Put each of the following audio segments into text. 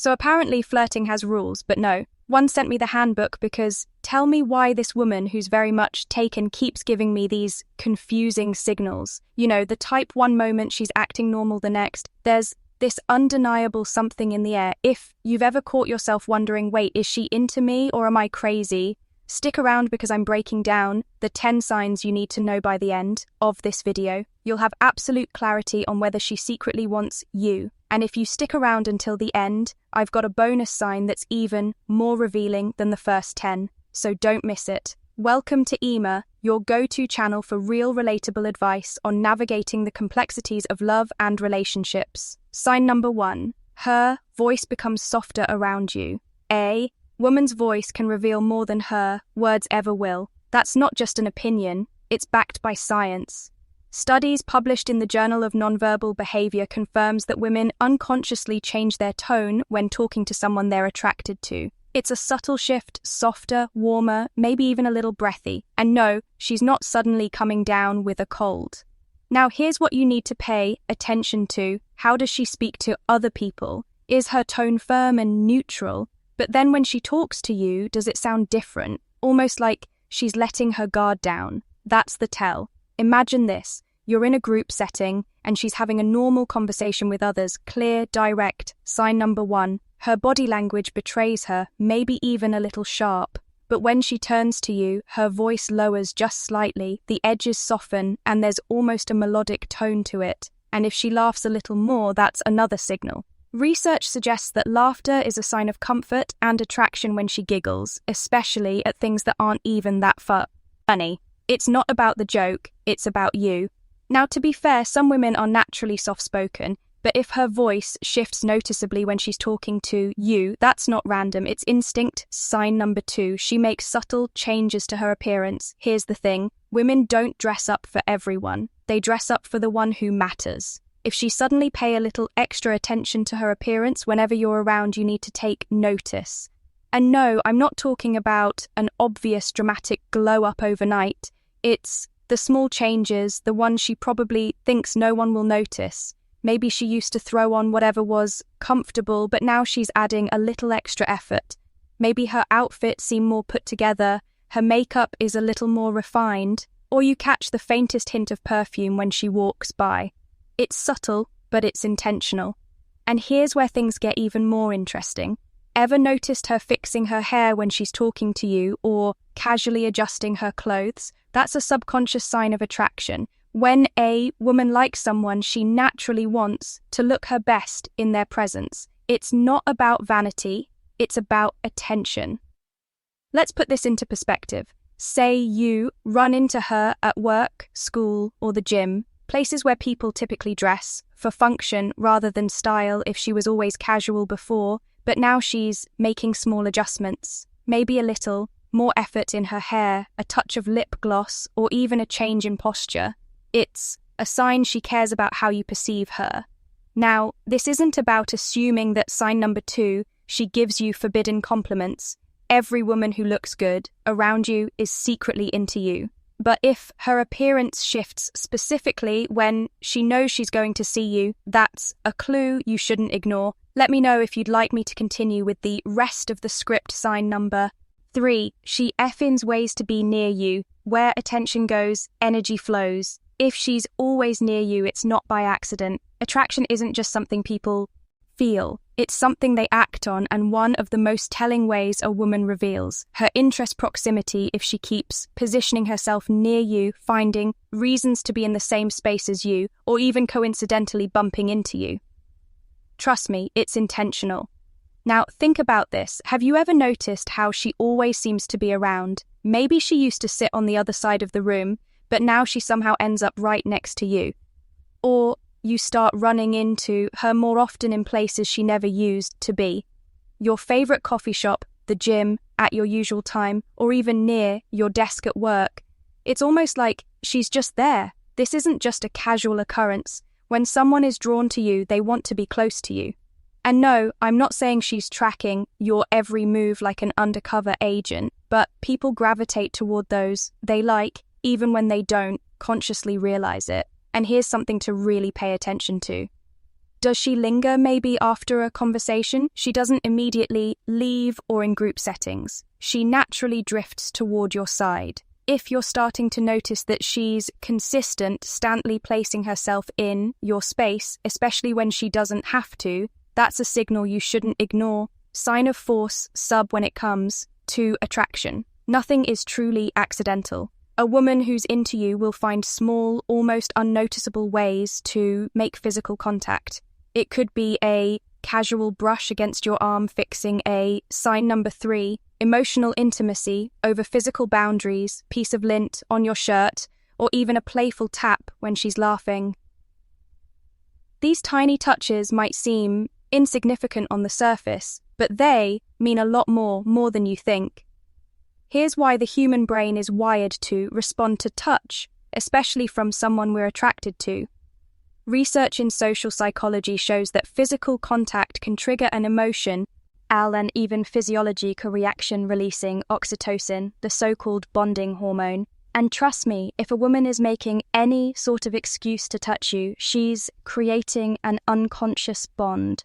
So apparently flirting has rules, but no. One sent me the handbook because tell me why this woman who's very much taken keeps giving me these confusing signals. You know, the type one moment she's acting normal the next. There's this undeniable something in the air. If you've ever caught yourself wondering, wait, is she into me or am I crazy? Stick around because I'm breaking down the 10 signs you need to know by the end of this video. You'll have absolute clarity on whether she secretly wants you. And if you stick around until the end, I've got a bonus sign that's even more revealing than the first 10, so don't miss it. Welcome to Ema, your go-to channel for real relatable advice on navigating the complexities of love and relationships. Sign number 1. Her voice becomes softer around you. A woman's voice can reveal more than her words ever will. That's not just an opinion, it's backed by science. Studies published in the Journal of Nonverbal Behavior confirms that women unconsciously change their tone when talking to someone they're attracted to. It's a subtle shift, softer, warmer, maybe even a little breathy. And no, she's not suddenly coming down with a cold. Now here's what you need to pay attention to. How does she speak to other people? Is her tone firm and neutral? But then when she talks to you, does it sound different? Almost like she's letting her guard down. That's the tell. Imagine this. You're in a group setting and she's having a normal conversation with others, clear, direct. Sign number 1. Her body language betrays her, maybe even a little sharp. But when she turns to you, her voice lowers just slightly, the edges soften, and there's almost a melodic tone to it. And if she laughs a little more, that's another signal. Research suggests that laughter is a sign of comfort and attraction when she giggles, especially at things that aren't even that funny. It's not about the joke, it's about you. Now, to be fair, some women are naturally soft-spoken, but if her voice shifts noticeably when she's talking to you, that's not random, it's instinct. Sign number 2, she makes subtle changes to her appearance. Here's the thing, women don't dress up for everyone, they dress up for the one who matters. If she suddenly pay a little extra attention to her appearance whenever you're around, you need to take notice. And no, I'm not talking about an obvious dramatic glow-up overnight. It's the small changes, the ones she probably thinks no one will notice. Maybe she used to throw on whatever was comfortable, but now she's adding a little extra effort. Maybe her outfit seemed more put together, her makeup is a little more refined, or you catch the faintest hint of perfume when she walks by. It's subtle, but it's intentional. And here's where things get even more interesting. Ever noticed her fixing her hair when she's talking to you or casually adjusting her clothes? That's a subconscious sign of attraction. When a woman likes someone, she naturally wants to look her best in their presence. It's not about vanity, it's about attention. Let's put this into perspective. Say you run into her at work, school, or the gym, places where people typically dress for function rather than style if she was always casual before, but now she's making small adjustments, maybe a little more effort in her hair, a touch of lip gloss, or even a change in posture. It's a sign she cares about how you perceive her. Now, this isn't about assuming that sign number 2, she gives you forbidden compliments. Every woman who looks good around you is secretly into you. But if her appearance shifts specifically when she knows she's going to see you, that's a clue you shouldn't ignore. Let me know if you'd like me to continue with the rest of the script. Sign number 3, she finds ways to be near you. Where attention goes, energy flows. If she's always near you, it's not by accident. Attraction isn't just something people feel. It's something they act on, and one of the most telling ways a woman reveals her interest proximity. If she keeps positioning herself near you, finding reasons to be in the same space as you, or even coincidentally bumping into you. Trust me, it's intentional. Now, think about this. Have you ever noticed how she always seems to be around? Maybe she used to sit on the other side of the room, but now she somehow ends up right next to you. Or you start running into her more often in places she never used to be. Your favorite coffee shop, the gym, at your usual time, or even near your desk at work. It's almost like she's just there. This isn't just a casual occurrence. When someone is drawn to you, they want to be close to you. And no, I'm not saying she's tracking your every move like an undercover agent, but people gravitate toward those they like, even when they don't consciously realize it. And here's something to really pay attention to. Does she linger maybe after a conversation? She doesn't immediately leave or in group settings. She naturally drifts toward your side. If you're starting to notice that she's consistently placing herself in your space, especially when she doesn't have to, that's a signal you shouldn't ignore. Sign of force, sub when it comes to attraction. Nothing is truly accidental. A woman who's into you will find small, almost unnoticeable ways to make physical contact. It could be a casual brush against your arm fixing a sign number 3, emotional intimacy over physical boundaries, piece of lint on your shirt, or even a playful tap when she's laughing. These tiny touches might seem insignificant on the surface, but they mean a lot more than you think. Here's why the human brain is wired to respond to touch, especially from someone we're attracted to. Research in social psychology shows that physical contact can trigger an emotion, and even physiological reaction releasing oxytocin, the so-called bonding hormone. And trust me, if a woman is making any sort of excuse to touch you, she's creating an unconscious bond.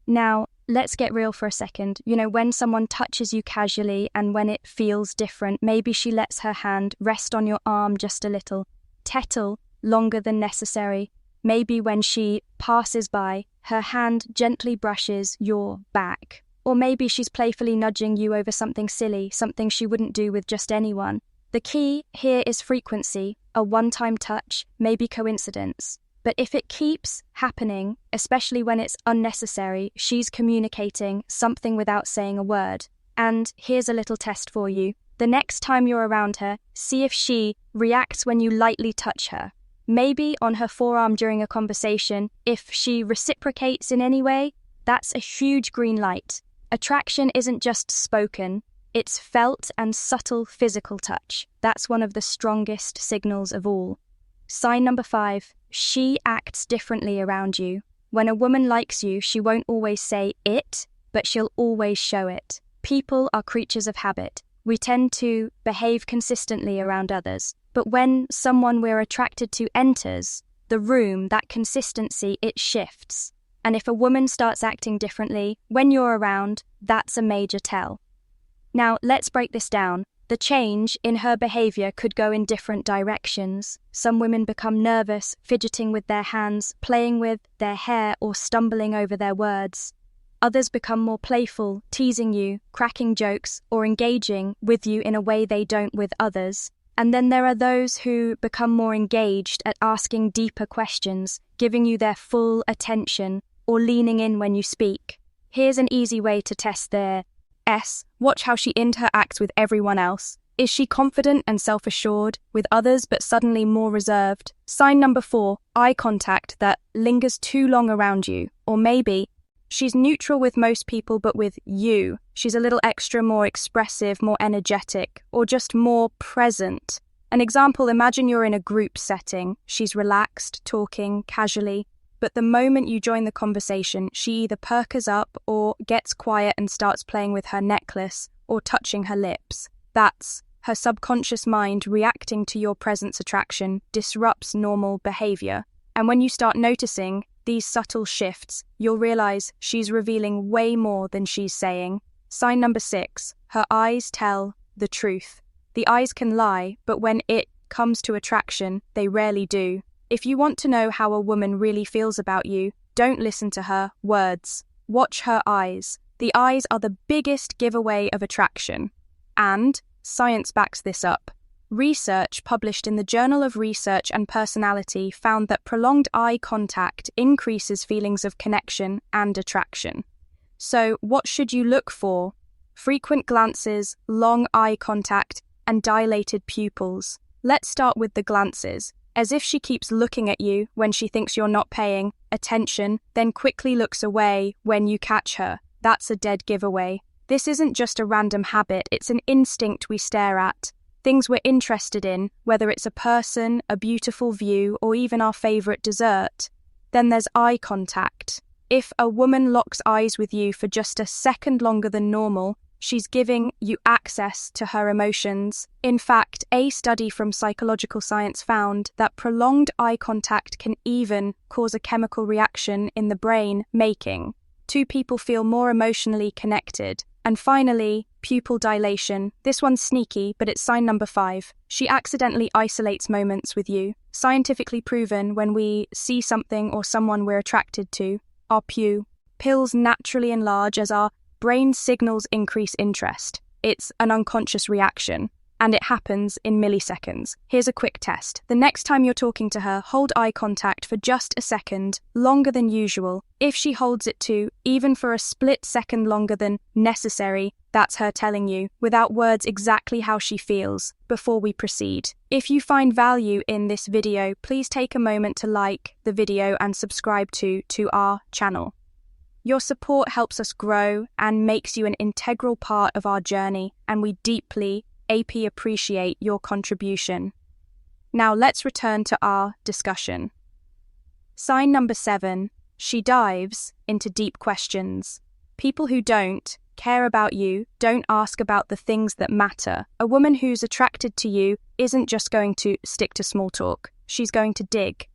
Now, let's get real for a second. When someone touches you casually and when it feels different, maybe she lets her hand rest on your arm just a little, tettle longer than necessary. Maybe when she passes by, her hand gently brushes your back. Or maybe she's playfully nudging you over something silly, something she wouldn't do with just anyone. The key here is frequency. A one-time touch may be coincidence. But if it keeps happening, especially when it's unnecessary, she's communicating something without saying a word. And here's a little test for you. The next time you're around her, see if she reacts when you lightly touch her. Maybe on her forearm during a conversation. If she reciprocates in any way, that's a huge green light. Attraction isn't just spoken, it's felt and subtle physical touch. That's one of the strongest signals of all. Sign number 5, she acts differently around you. When a woman likes you, she won't always say it, but she'll always show it. People are creatures of habit. We tend to behave consistently around others. But when someone we're attracted to enters the room, that consistency, it shifts. And if a woman starts acting differently when you're around, that's a major tell. Now, let's break this down. The change in her behavior could go in different directions. Some women become nervous, fidgeting with their hands, playing with their hair, or stumbling over their words. Others become more playful, teasing you, cracking jokes, or engaging with you in a way they don't with others. And then there are those who become more engaged at asking deeper questions, giving you their full attention, or leaning in when you speak. Here's an easy way to test their S. Watch how she interacts with everyone else. Is she confident and self-assured with others but suddenly more reserved? Sign number 4, eye contact that lingers too long around you. Or maybe she's neutral with most people, but with you, she's a little extra, more expressive, more energetic, or just more present. An example, imagine you're in a group setting. She's relaxed, talking casually, but the moment you join the conversation, she either perks up or gets quiet and starts playing with her necklace or touching her lips. That's her subconscious mind reacting to your presence. Attraction disrupts normal behavior. And when you start noticing these subtle shifts, you'll realize she's revealing way more than she's saying. Sign number 6, her eyes tell the truth. The eyes can lie, but when it comes to attraction, they rarely do. If you want to know how a woman really feels about you, don't listen to her words. Watch her eyes. The eyes are the biggest giveaway of attraction. And science backs this up. Research published in the Journal of Research and Personality found that prolonged eye contact increases feelings of connection and attraction. So, what should you look for? Frequent glances, long eye contact, and dilated pupils. Let's start with the glances. As if she keeps looking at you when she thinks you're not paying attention, then quickly looks away when you catch her. That's a dead giveaway. This isn't just a random habit, it's an instinct we stare at. Things we're interested in, whether it's a person, a beautiful view, or even our favorite dessert. Then there's eye contact. If a woman locks eyes with you for just a second longer than normal, She's giving you access to her emotions. In fact, a study from psychological science found that prolonged eye contact can even cause a chemical reaction in the brain, making two people feel more emotionally connected. And finally, pupil dilation. This one's sneaky, but it's sign number 5. She accidentally isolates moments with you. Scientifically proven, when we see something or someone we're attracted to, our pupils naturally enlarge as our brain signals increase interest. It's an unconscious reaction, and it happens in milliseconds. Here's a quick test. The next time you're talking to her, hold eye contact for just a second, longer than usual. If she holds it to, even for a split second longer than necessary, that's her telling you, without words, exactly how she feels before we proceed. If you find value in this video, please take a moment to like the video and subscribe to our channel. Your support helps us grow and makes you an integral part of our journey, and we deeply appreciate your contribution. Now let's return to our discussion. Sign number 7. She dives into deep questions. People who don't care about you don't ask about the things that matter. A woman who's attracted to you isn't just going to stick to small talk. She's going to dig.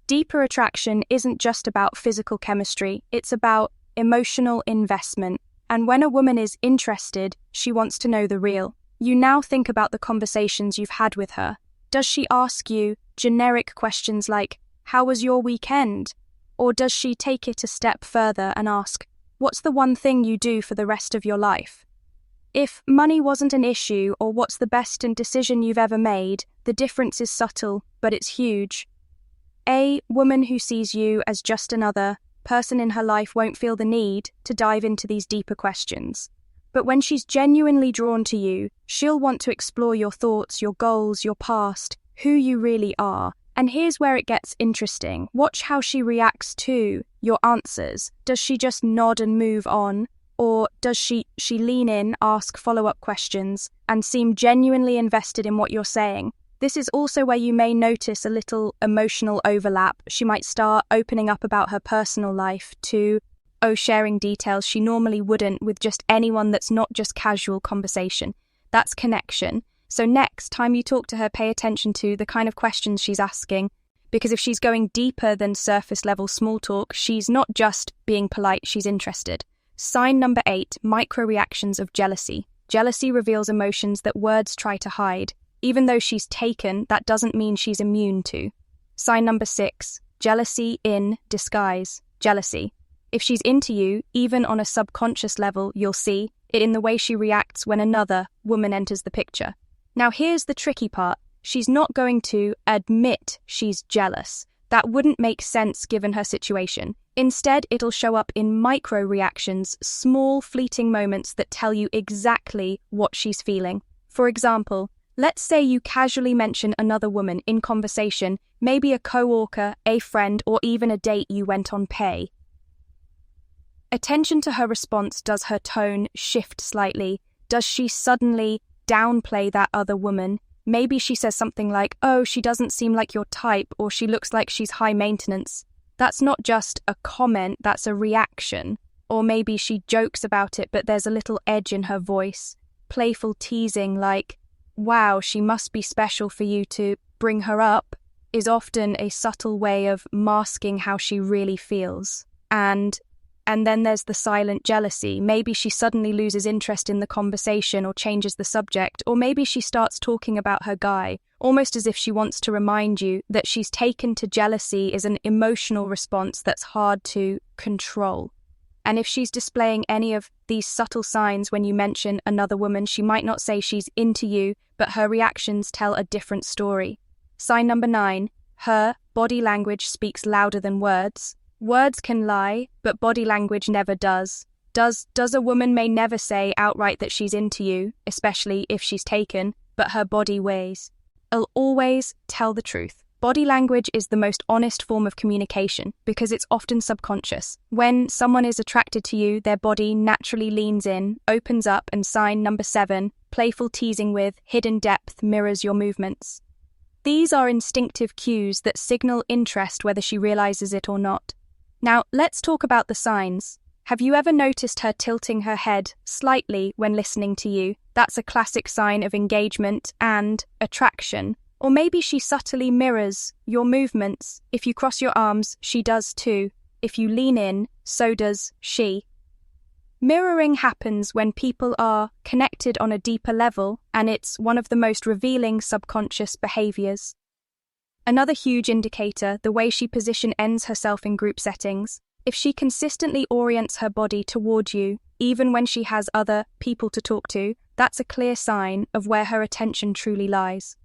Deeper attraction isn't just about physical chemistry, it's about emotional investment. And when a woman is interested, she wants to know the real. You now think about the conversations you've had with her. Does she ask you generic questions like, "How was your weekend?" Or does she take it a step further and ask, "What's the one thing you do for the rest of your life?" If money wasn't an issue or what's the best decision you've ever made, the difference is subtle, but it's huge. A woman who sees you as just another person in her life won't feel the need to dive into these deeper questions. But when she's genuinely drawn to you, she'll want to explore your thoughts, your goals, your past, who you really are. And here's where it gets interesting. Watch how she reacts to your answers. Does she just nod and move on? Or does she lean in, ask follow-up questions, and seem genuinely invested in what you're saying? This is also where you may notice a little emotional overlap. She might start opening up about her personal life to sharing details she normally wouldn't with just anyone that's not just casual conversation. That's connection. So next time you talk to her, pay attention to the kind of questions she's asking, because if she's going deeper than surface level small talk, she's not just being polite, she's interested. Sign number 8, micro reactions of jealousy. Jealousy reveals emotions that words try to hide. Even though she's taken, that doesn't mean she's immune to. Sign number 6, jealousy in disguise. Jealousy. If she's into you, even on a subconscious level, you'll see it in the way she reacts when another woman enters the picture. Now here's the tricky part. She's not going to admit she's jealous. That wouldn't make sense given her situation. Instead, it'll show up in micro reactions, small fleeting moments that tell you exactly what she's feeling. For example, let's say you casually mention another woman in conversation, maybe a coworker, a friend, or even a date you went on. Pay attention to her response. Does her tone shift slightly? Does she suddenly downplay that other woman? Maybe she says something like, "Oh, she doesn't seem like your type," or "She looks like she's high maintenance." That's not just a comment, that's a reaction. Or maybe she jokes about it, but there's a little edge in her voice. Playful teasing like, "Wow, she must be special for you to bring her up," is often a subtle way of masking how she really feels. And then there's the silent jealousy. Maybe she suddenly loses interest in the conversation or changes the subject, or maybe she starts talking about her guy, almost as if she wants to remind you that she's taken to jealousy is an emotional response that's hard to control. And if she's displaying any of these subtle signs when you mention another woman, she might not say she's into you, but her reactions tell a different story. Sign number 9, her body language speaks louder than words. Words can lie, but body language never does. Does a woman may never say outright that she's into you, especially if she's taken, but her body weighs. It'll always tell the truth. Body language is the most honest form of communication because it's often subconscious. When someone is attracted to you, their body naturally leans in, opens up, and sign number 7, playful teasing with hidden depth mirrors your movements. These are instinctive cues that signal interest whether she realizes it or not. Now, let's talk about the signs. Have you ever noticed her tilting her head slightly when listening to you? That's a classic sign of engagement and attraction. Or maybe she subtly mirrors your movements. If you cross your arms, she does too. If you lean in, so does she. Mirroring happens when people are connected on a deeper level, and it's one of the most revealing subconscious behaviors. Another huge indicator, the way she ends herself in group settings. If she consistently orients her body toward you, even when she has other people to talk to, that's a clear sign of where her attention truly lies.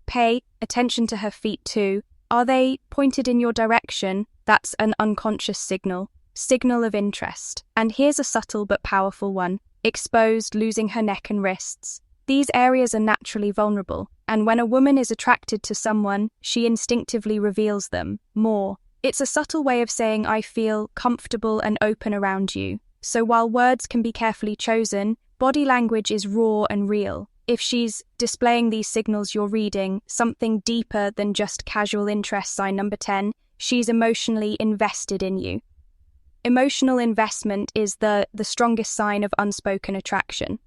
Pay attention to her feet too. Are they pointed in your direction? That's an unconscious signal of interest. And here's a subtle but powerful one. Exposed, losing her neck and wrists. These areas are naturally vulnerable, and when a woman is attracted to someone, she instinctively reveals them more. It's a subtle way of saying, I feel comfortable and open around you. So while words can be carefully chosen, body language is raw and real. If she's displaying these signals, you're reading something deeper than just casual interest. Sign number 10, she's emotionally invested in you. Emotional investment is the strongest sign of unspoken attraction.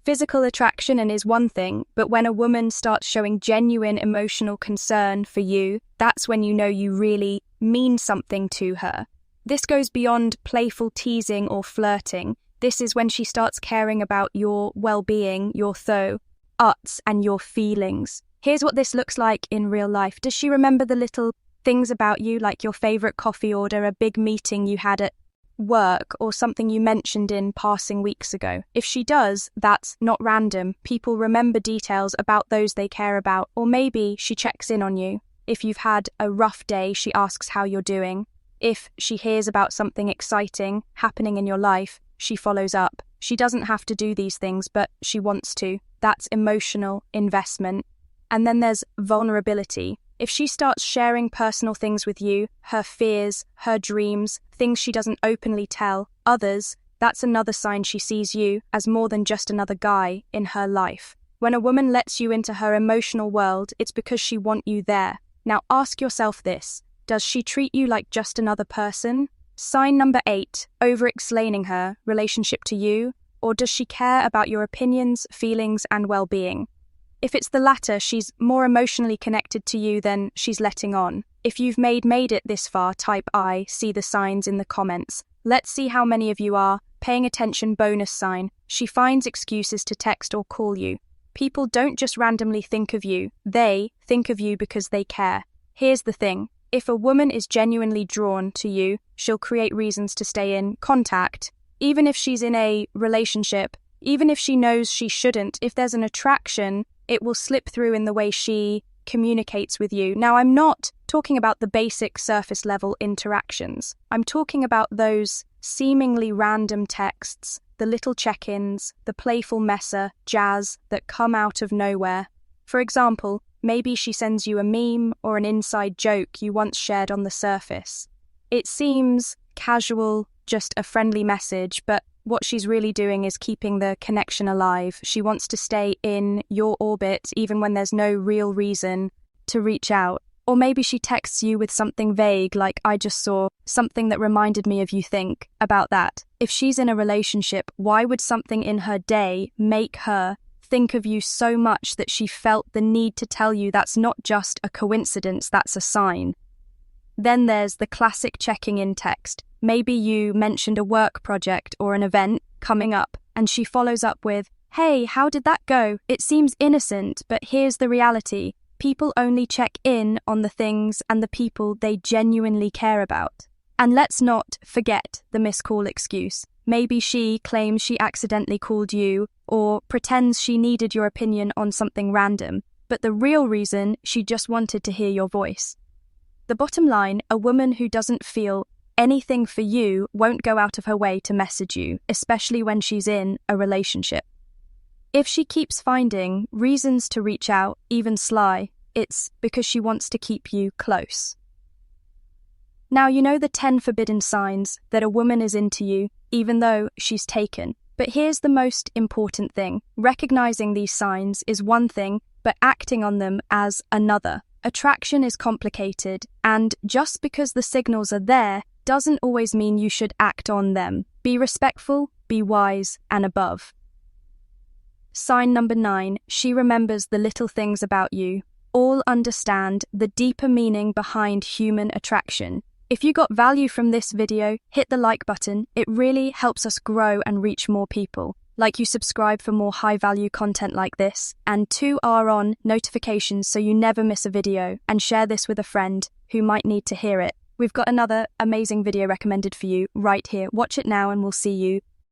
Physical attraction is one thing, but when a woman starts showing genuine emotional concern for you, that's when you know you really mean something to her. This goes beyond playful teasing or flirting. This is when she starts caring about your well-being, your thoughts, and your feelings. Here's what this looks like in real life. Does she remember the little things about you, like your favorite coffee order, a big meeting you had at work, or something you mentioned in passing weeks ago? If she does, that's not random. People remember details about those they care about, or maybe she checks in on you. If you've had a rough day, she asks how you're doing. If she hears about something exciting happening in your life, she follows up. She doesn't have to do these things, but she wants to. That's emotional investment. And then there's vulnerability. If she starts sharing personal things with you, her fears, her dreams, things she doesn't openly tell others, that's another sign she sees you as more than just another guy in her life. When a woman lets you into her emotional world, it's because she wants you there. Now ask yourself this: does she treat you like just another person? Sign number 8, over-explaining her relationship to you, or does she care about your opinions, feelings, and well-being? If it's the latter, she's more emotionally connected to you than she's letting on. If you've made it this far, type I, see the signs in the comments. Let's see how many of you are paying attention. Bonus sign: she finds excuses to text or call you. People don't just randomly think of you, they think of you because they care. Here's the thing: if a woman is genuinely drawn to you, she'll create reasons to stay in contact, even if she's in a relationship, even if she knows she shouldn't. If there's an attraction, it will slip through in the way she communicates with you. Now, I'm not talking about the basic surface level interactions. I'm talking about those seemingly random texts, the little check-ins, the playful messer jazz that come out of nowhere. For example, maybe she sends you a meme or an inside joke you once shared on the surface. It seems casual, just a friendly message, but what she's really doing is keeping the connection alive. She wants to stay in your orbit even when there's no real reason to reach out. Or maybe she texts you with something vague like, I just saw something that reminded me of you. Think about that. If she's in a relationship, why would something in her day make her think of you so much that she felt the need to tell you? That's not just a coincidence, that's a sign. Then there's the classic checking in text. Maybe you mentioned a work project or an event coming up, and she follows up with, hey, how did that go? It seems innocent, but here's the reality. People only check in on the things and the people they genuinely care about. And let's not forget the missed call excuse. Maybe she claims she accidentally called you or pretends she needed your opinion on something random, but the real reason, she just wanted to hear your voice. The bottom line, a woman who doesn't feel anything for you won't go out of her way to message you, especially when she's in a relationship. If she keeps finding reasons to reach out, even sly, it's because she wants to keep you close. Now, you know the 10 forbidden signs that a woman is into you, even though she's taken. But here's the most important thing. Recognizing these signs is one thing, but acting on them as another. Attraction is complicated, and just because the signals are there doesn't always mean you should act on them. Be respectful, be wise, and above. Sign number 9, she remembers the little things about you. All understand the deeper meaning behind human attraction. If you got value from this video, hit the like button. It really helps us grow and reach more people. Like you subscribe for more high-value content like this, and 2 are on notifications so you never miss a video, and share this with a friend who might need to hear it. We've got another amazing video recommended for you right here. Watch it now and we'll see you